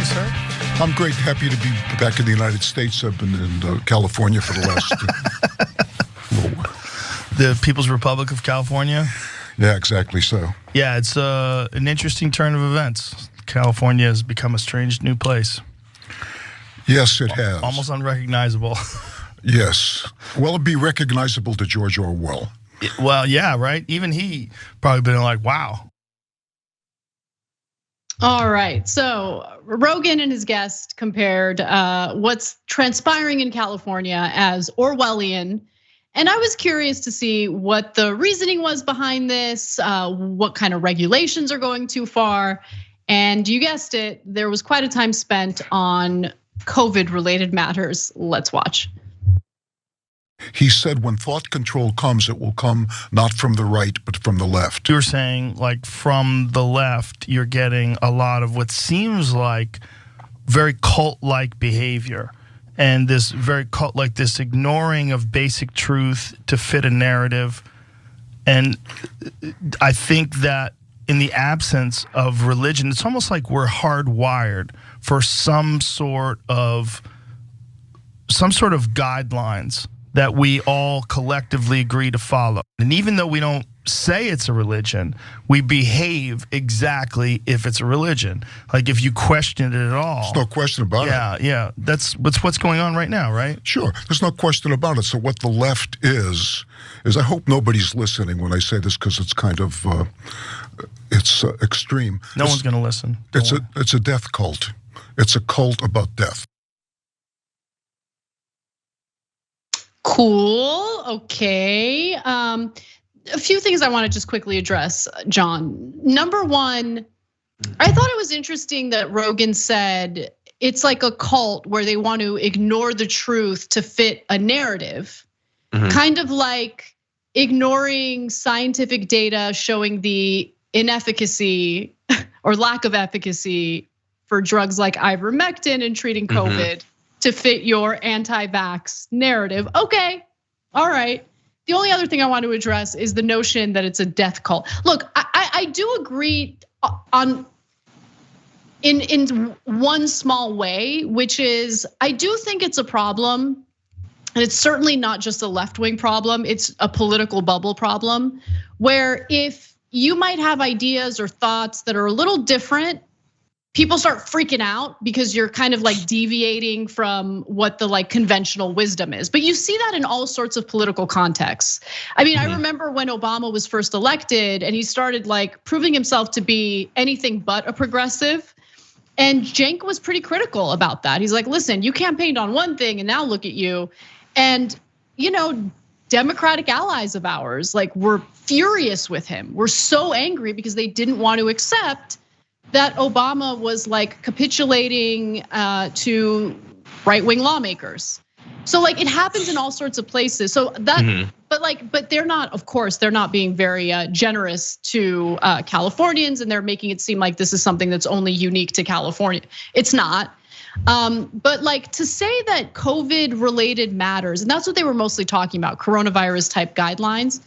morning, sir. I'm great. Happy to be back in the United States. I've been in California for the last... The People's Republic of California? Yeah, exactly so. Yeah, it's an interesting turn of events. California has become a strange new place. Yes, it has. Almost unrecognizable. Yes. Well, it'd be recognizable to George Orwell. Well, yeah, right? Even he probably been like, wow. All right, so Rogan and his guest compared what's transpiring in California as Orwellian. And I was curious to see what the reasoning was behind this, what kind of regulations are going too far. And you guessed it, there was quite a time spent on COVID-related matters. Let's watch. He said when thought control comes, it will come not from the right, but from the left. You were saying, like, from the left, you're getting a lot of what seems like very cult-like behavior. And this very cult, like this ignoring of basic truth to fit a narrative. And I think that in the absence of religion, it's almost like we're hardwired for some sort of guidelines that we all collectively agree to follow. And even though we don't say it's a religion, we behave exactly if it's a religion. Like if you question it at all. There's no question about it. Yeah, that's what's going on right now, right? Sure, there's no question about it. So what the left is I hope nobody's listening when I say this because it's kind of, it's extreme. No one's gonna listen. It's a death cult. It's a cult about death. Cool, okay. A few things I want to just quickly address, John. Number one, I thought it was interesting that Rogan said it's like a cult where they want to ignore the truth to fit a narrative. Kind of like ignoring scientific data showing the inefficacy or lack of efficacy for drugs like ivermectin in treating COVID to fit your anti-vax narrative. Okay, all right. The only other thing I want to address is the notion that it's a death cult. Look, I do agree in one small way, which is I do think it's a problem. And it's certainly not just a left-wing problem, it's a political bubble problem, where if you might have ideas or thoughts that are a little different, people start freaking out because you're kind of like deviating from what the like conventional wisdom is. But you see that in all sorts of political contexts. I mean, I remember when Obama was first elected and he started like proving himself to be anything but a progressive. And Cenk was pretty critical about that. He's like, listen, you campaigned on one thing and now look at you. And Democratic allies of ours like were furious with him. We're so angry because they didn't want to accept that Obama was like capitulating to right-wing lawmakers. So like it happens in all sorts of places. So that, but they're not, of course, they're not being very generous to Californians, and they're making it seem like this is something that's only unique to California. It's not. But like to say that COVID-related matters, and that's what they were mostly talking about, coronavirus type guidelines.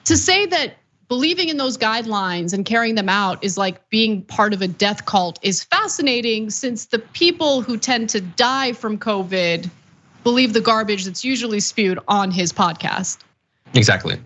To say that believing in those guidelines and carrying them out is like being part of a death cult is fascinating, since the people who tend to die from COVID believe the garbage that's usually spewed on his podcast. Exactly.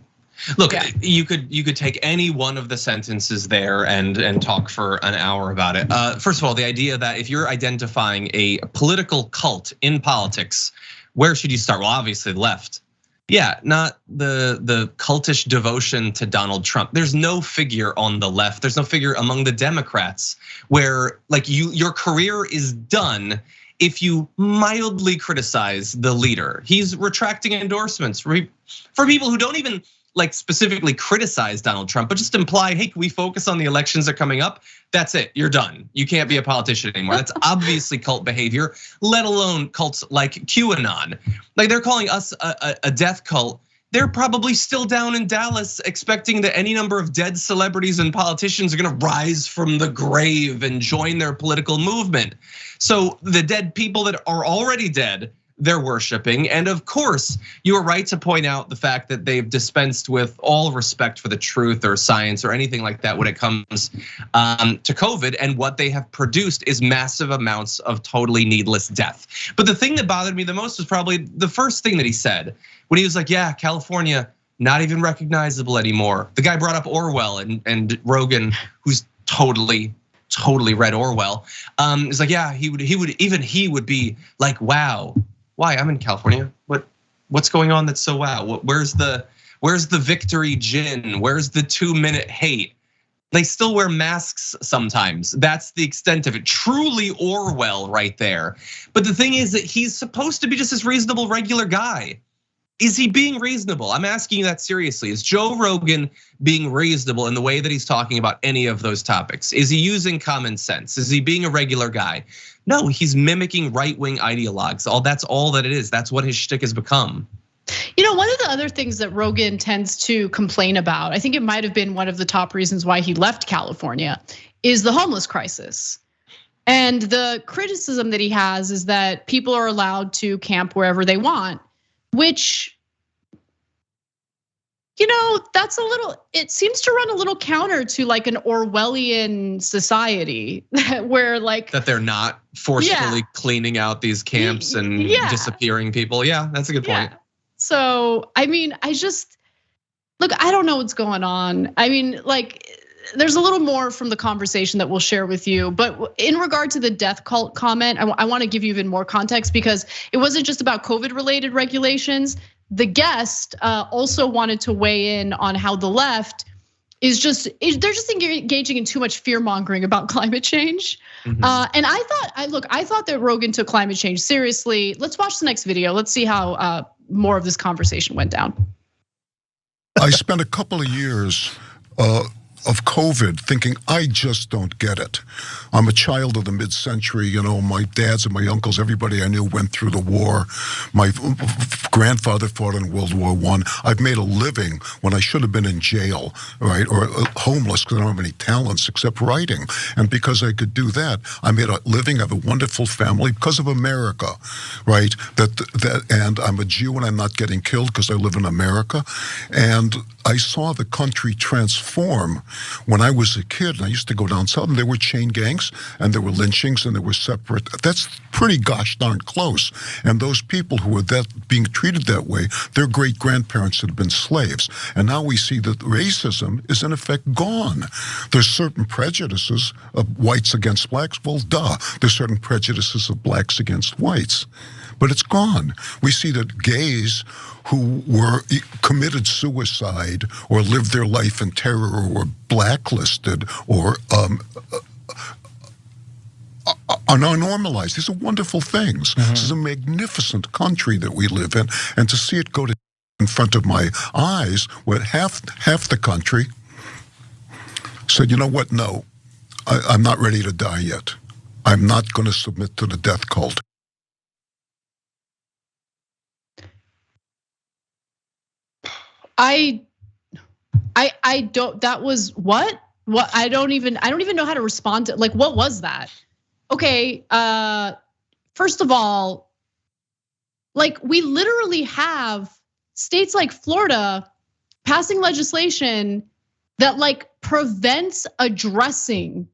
Look, you could take any one of the sentences there and talk for an hour about it. First of all, the idea that if you're identifying a political cult in politics, where should you start? Well, obviously left. Yeah, not the cultish devotion to Donald Trump. There's no figure on the left. There's no figure among the Democrats where like your career is done if you mildly criticize the leader. He's retracting endorsements for people who don't even like specifically criticize Donald Trump, but just imply, hey, can we focus on the elections that are coming up? That's it, you're done. You can't be a politician anymore. That's obviously cult behavior, let alone cults like QAnon. Like they're calling us a death cult. They're probably still down in Dallas expecting that any number of dead celebrities and politicians are gonna rise from the grave and join their political movement. So the dead people that are already dead, they're worshiping. And of course, you are right to point out the fact that they've dispensed with all respect for the truth or science or anything like that when it comes to COVID. And what they have produced is massive amounts of totally needless death. But the thing that bothered me the most was probably the first thing that he said when he was like, yeah, California, not even recognizable anymore. The guy brought up Orwell and Rogan, who's totally read Orwell. It's like, yeah, he would be like, wow, why? I'm in California. What's going on that's so wow? Where's the victory gin? Where's the 2-minute hate? They still wear masks sometimes. That's the extent of it. Truly Orwell right there. But the thing is that he's supposed to be just this reasonable, regular guy. Is he being reasonable? I'm asking you that seriously. Is Joe Rogan being reasonable in the way that he's talking about any of those topics? Is he using common sense? Is he being a regular guy? No, he's mimicking right-wing ideologues. That's all that it is. That's what his shtick has become. You know, one of the other things that Rogan tends to complain about, I think it might have been one of the top reasons why he left California, is the homeless crisis. And the criticism that he has is that people are allowed to camp wherever they want, which, you know, it seems to run a little counter to like an Orwellian society where like. That they're not forcefully cleaning out these camps and disappearing people. Yeah, that's a good point. So, I mean, look, I don't know what's going on. I mean, like, there's a little more from the conversation that we'll share with you. But in regard to the death cult comment, I want to give you even more context because it wasn't just about COVID related regulations. The guest also wanted to weigh in on how the left they're just engaging in too much fear mongering about climate change. And I thought that Rogan took climate change seriously. Let's watch the next video. Let's see how more of this conversation went down. I spent a couple of years of COVID thinking, I just don't get it. I'm a child of the mid-century, you know, my dads and my uncles, everybody I knew went through the war. My grandfather fought in World War I. I've made a living when I should have been in jail, right? Or homeless because I don't have any talents except writing. And because I could do that, I made a living, I have a wonderful family because of America, right? And I'm a Jew and I'm not getting killed because I live in America. And I saw the country transform when I was a kid. And I used to go down south and there were chain gangs and there were lynchings and there were separate. That's pretty gosh darn close. And those people who were being treated that way, their great grandparents had been slaves. And now we see that racism is in effect gone. There's certain prejudices of whites against blacks. Well, duh. There's certain prejudices of blacks against whites. But it's gone. We see that gays who were committed suicide or lived their life in terror or were blacklisted or are now normalized. These are wonderful things. Mm-hmm. This is a magnificent country that we live in. And to see it go to in front of my eyes, where half the country said, you know what, no, I'm not ready to die yet. I'm not going to submit to the death cult. I don't, that was what I don't even know how to respond to, like, what was that? Okay, first of all, like, we literally have states like Florida passing legislation that like prevents addressing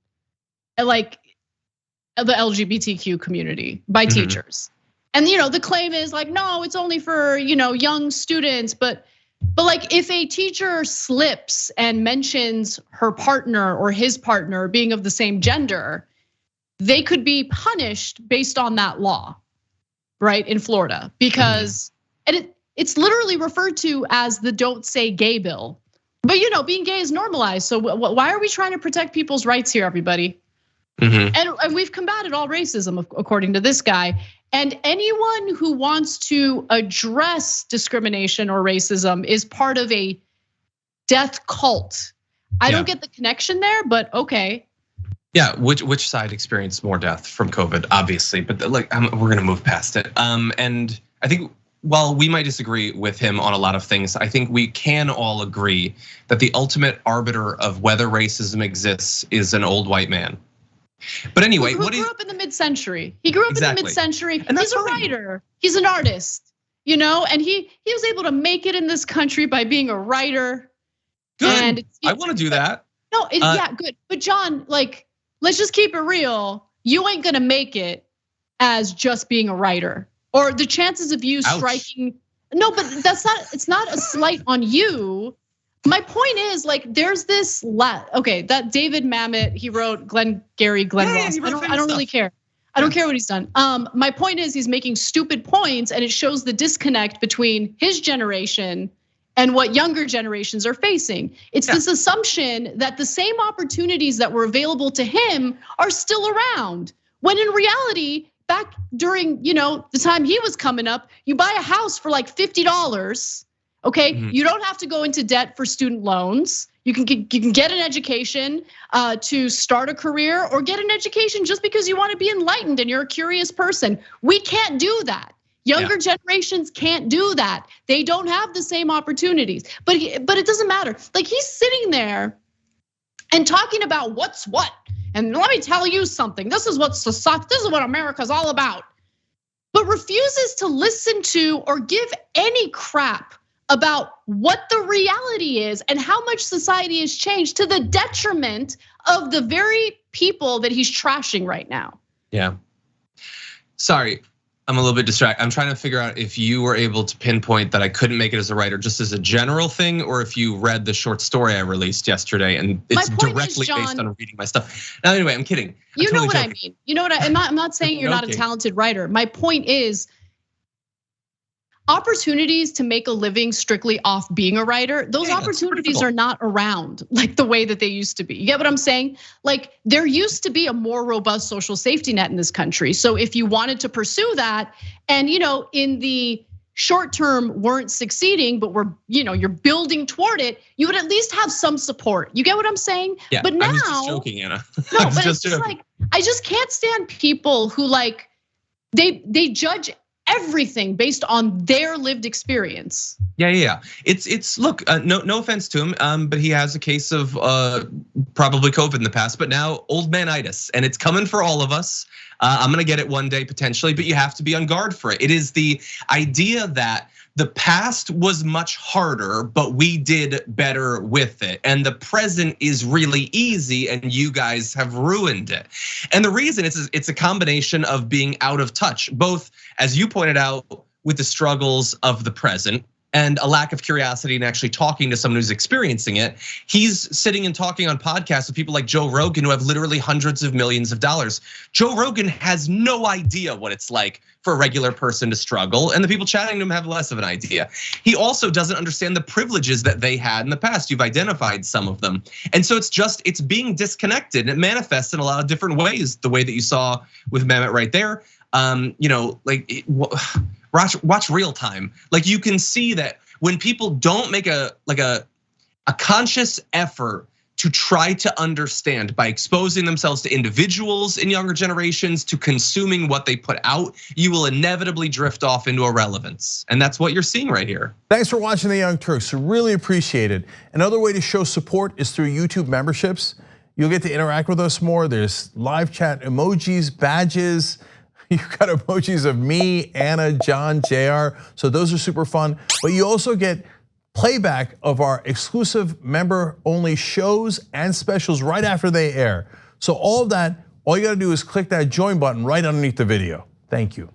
like the LGBTQ community by teachers. And the claim is like, no, it's only for young students, but like, if a teacher slips and mentions her partner or his partner being of the same gender, they could be punished based on that law, right, in Florida, because and it's literally referred to as the "Don't Say Gay" bill. But being gay is normalized. So why are we trying to protect people's rights here, everybody? And we've combated all racism, according to this guy. And anyone who wants to address discrimination or racism is part of a death cult. I don't get the connection there, but okay. Yeah, which side experienced more death from COVID? Obviously, but like we're gonna move past it. And I think while we might disagree with him on a lot of things, I think we can all agree that the ultimate arbiter of whether racism exists is an old white man. But anyway, who grew up in the mid-century. He grew up in the mid-century, and he's a writer. He's an artist, and he was able to make it in this country by being a writer. Good. And I want to do that. No, yeah, good. But John, like, let's just keep it real. You ain't gonna make it as just being a writer, or the chances of you striking. No, but it's not a slight on you. My point is, like, there's this that David Mamet, he wrote Glengarry Glen Ross. I don't really care. I don't care what he's done. My point is, he's making stupid points, and it shows the disconnect between his generation and what younger generations are facing. It's this assumption that the same opportunities that were available to him are still around, when in reality, back during the time he was coming up, you buy a house for like $50. Okay, you don't have to go into debt for student loans. You can get an education to start a career, or get an education just because you want to be enlightened and you're a curious person. We can't do that. Younger generations can't do that. They don't have the same opportunities. But it doesn't matter. Like, he's sitting there and talking about what's what. And let me tell you something. This is what America's all about. But refuses to listen to or give any crap about what the reality is and how much society has changed, to the detriment of the very people that he's trashing right now. Yeah. Sorry, I'm a little bit distracted. I'm trying to figure out if you were able to pinpoint that I couldn't make it as a writer just as a general thing, or if you read the short story I released yesterday and it's directly based on reading my stuff. Now, anyway, I'm kidding. You know what I mean. You know what I'm not saying you're not a talented writer. My point is, opportunities to make a living strictly off being a writer, those opportunities are not around like the way that they used to be. You get what I'm saying? Like, there used to be a more robust social safety net in this country. So if you wanted to pursue that, and in the short term weren't succeeding, but you're building toward it, you would at least have some support. You get what I'm saying? Yeah, but now, I was just joking, Anna. No, but it's just like, I just can't stand people who like, they judge everything based on their lived experience. Yeah. It's look, no offense to him, but he has a case of probably COVID in the past, but now old manitis, and it's coming for all of us. I'm gonna get it one day potentially, but you have to be on guard for it. It is the idea that the past was much harder, but we did better with it. And the present is really easy, and you guys have ruined it. And the reason it's a combination of being out of touch, both, as you pointed out, with the struggles of the present, and a lack of curiosity and actually talking to someone who's experiencing it. He's sitting and talking on podcasts with people like Joe Rogan, who have literally hundreds of millions of dollars. Joe Rogan has no idea what it's like for a regular person to struggle, and the people chatting to him have less of an idea. He also doesn't understand the privileges that they had in the past. You've identified some of them. And so it's being disconnected, and it manifests in a lot of different ways, the way that you saw with Mamet right there. Watch real time. Like, you can see that when people don't make a conscious effort to try to understand by exposing themselves to individuals in younger generations, to consuming what they put out, you will inevitably drift off into irrelevance. And that's what you're seeing right here. Thanks for watching The Young Turks, really appreciate it. Another way to show support is through YouTube memberships. You'll get to interact with us more. There's live chat emojis, badges. You've got emojis of me, Anna, John, JR. So those are super fun. But you also get playback of our exclusive member-only shows and specials right after they air. So all of that, all you gotta do is click that join button right underneath the video. Thank you.